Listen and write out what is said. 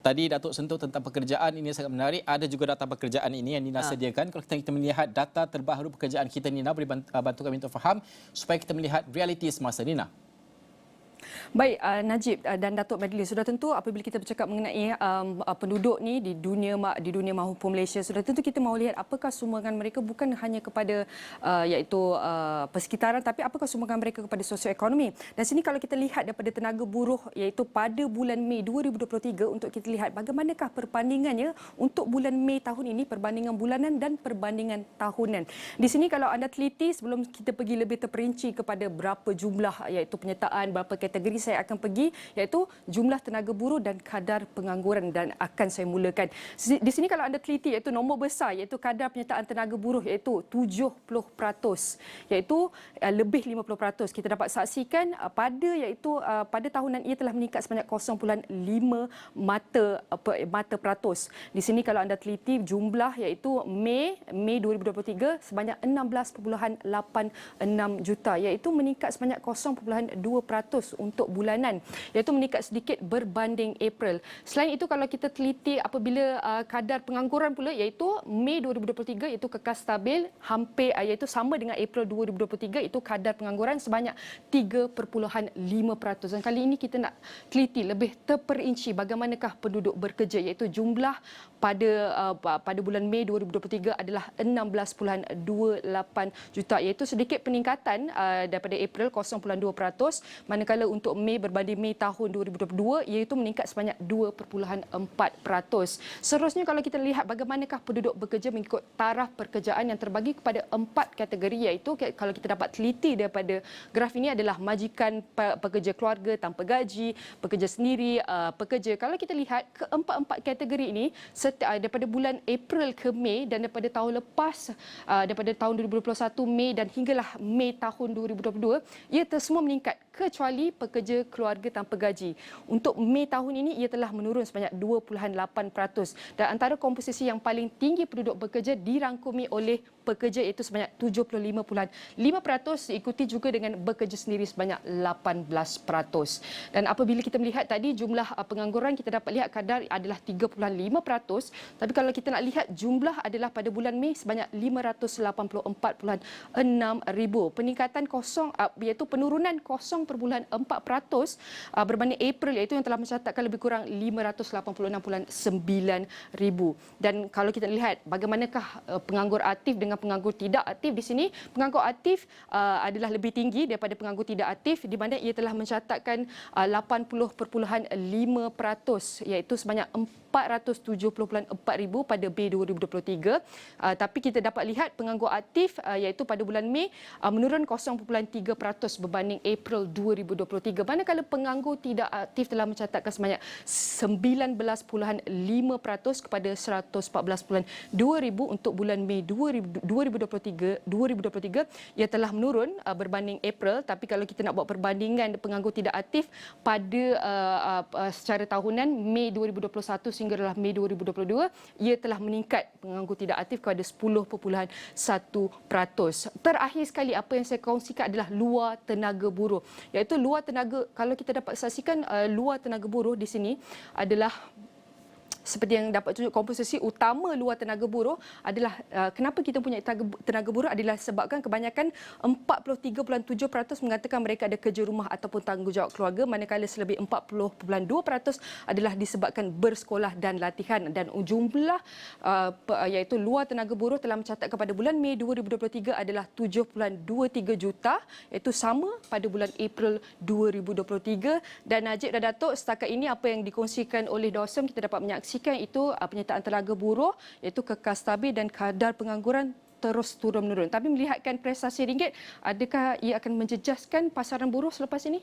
Tadi Datuk sentuh tentang pekerjaan, ini sangat menarik. Ada juga data pekerjaan ini yang Nina sediakan. Kalau kita melihat data terbaru pekerjaan kita, Nina, boleh bantu kami untuk faham supaya kita melihat realiti semasa, Nina. Baik, Najib dan Datuk Madli, sudah tentu apabila kita bercakap mengenai penduduk ni di dunia maupun Malaysia, sudah tentu kita mahu lihat apakah sumbangan mereka bukan hanya kepada iaitu persekitaran, tapi apakah sumbangan mereka kepada sosioekonomi. Dan sini kalau kita lihat daripada tenaga buruh iaitu pada bulan Mei 2023, untuk kita lihat bagaimanakah perbandingannya untuk bulan Mei tahun ini, perbandingan bulanan dan perbandingan tahunan. Di sini kalau anda teliti, sebelum kita pergi lebih terperinci kepada berapa jumlah iaitu penyertaan, berapa kategori saya akan pergi, iaitu jumlah tenaga buruh dan kadar pengangguran, dan akan saya mulakan. Di sini kalau anda teliti iaitu nombor besar iaitu kadar penyertaan tenaga buruh iaitu 70%, iaitu lebih 50%. Kita dapat saksikan pada tahunan ia telah meningkat sebanyak 0.5 mata peratus. Di sini kalau anda teliti jumlah iaitu Mei 2023 sebanyak 16.86 juta, iaitu meningkat sebanyak 0.2% untuk bulanan, iaitu meningkat sedikit berbanding April. Selain itu kalau kita teliti apabila kadar pengangguran pula, iaitu Mei 2023 itu kekal stabil hampir iaitu sama dengan April 2023, itu kadar pengangguran sebanyak 3.5%. Dan kali ini kita nak teliti lebih terperinci bagaimanakah penduduk bekerja, iaitu jumlah pada bulan Mei 2023 adalah 16.28 juta, iaitu sedikit peningkatan daripada April 0.2%, manakala untuk Mei berbanding Mei tahun 2022 iaitu meningkat sebanyak 2.4%. Seterusnya kalau kita lihat bagaimanakah penduduk bekerja mengikut taraf pekerjaan yang terbagi kepada 4 kategori, iaitu kalau kita dapat teliti daripada graf ini adalah majikan, pekerja keluarga tanpa gaji, pekerja sendiri, pekerja. Kalau kita lihat keempat-empat kategori ini daripada bulan April ke Mei dan daripada tahun lepas, daripada tahun 2021 Mei dan hinggalah Mei tahun 2022, ia semua meningkat kecuali pekerja keluarga tanpa gaji. Untuk Mei tahun ini ia telah menurun sebanyak 2.8%, dan antara komposisi yang paling tinggi penduduk bekerja dirangkumi oleh pekerja iaitu sebanyak 75.5%, diikuti juga dengan bekerja sendiri sebanyak 18%. Dan apabila kita melihat tadi jumlah pengangguran, kita dapat lihat kadar adalah 3.5%, tapi kalau kita nak lihat jumlah adalah pada bulan Mei sebanyak 584.6 ribu. Peningkatan iaitu penurunan 0.4% berbanding April, iaitu yang telah mencatatkan lebih kurang 586.9 ribu. Dan kalau kita lihat bagaimanakah penganggur aktif dengan penganggur tidak aktif, di sini penganggur aktif adalah lebih tinggi daripada penganggur tidak aktif, di mana ia telah mencatatkan 80.5%, iaitu sebanyak 470.4 ribu pada Mei 2023. Tapi kita dapat lihat penganggur aktif iaitu pada bulan Mei menurun 0.3% berbanding April 2023. Manakala penganggur tidak aktif telah mencatatkan sebanyak 19.5% kepada 114.2 ribu untuk bulan Mei 2023. Ia telah menurun berbanding April. Tapi kalau kita nak buat perbandingan penganggur tidak aktif pada secara tahunan Mei 2021 sehinggalah Mei 2022, ia telah meningkat penganggur tidak aktif kepada 10.1%. Terakhir sekali apa yang saya kongsikan adalah luar tenaga buruh, iaitu luar tenaga, kalau kita dapat saksikan luar tenaga buruh di sini adalah seperti yang dapat tunjuk komposisi utama luar tenaga buruh adalah kenapa kita punya tenaga buruh adalah sebabkan kebanyakan 43.7% mengatakan mereka ada kerja rumah ataupun tanggungjawab keluarga, manakala selebih 40.2% adalah disebabkan bersekolah dan latihan. Dan jumlah iaitu luar tenaga buruh telah mencatatkan pada bulan Mei 2023 adalah 7.23 juta, iaitu sama pada bulan April 2023. Dan Najib dan Datuk, setakat ini apa yang dikongsikan oleh Dawsem, kita dapat menyaksikan itu penyertaan tenaga buruh iaitu kekal stabil dan kadar pengangguran terus turun menurun. Tapi melihatkan prestasi ringgit, adakah ia akan menjejaskan pasaran buruh selepas ini?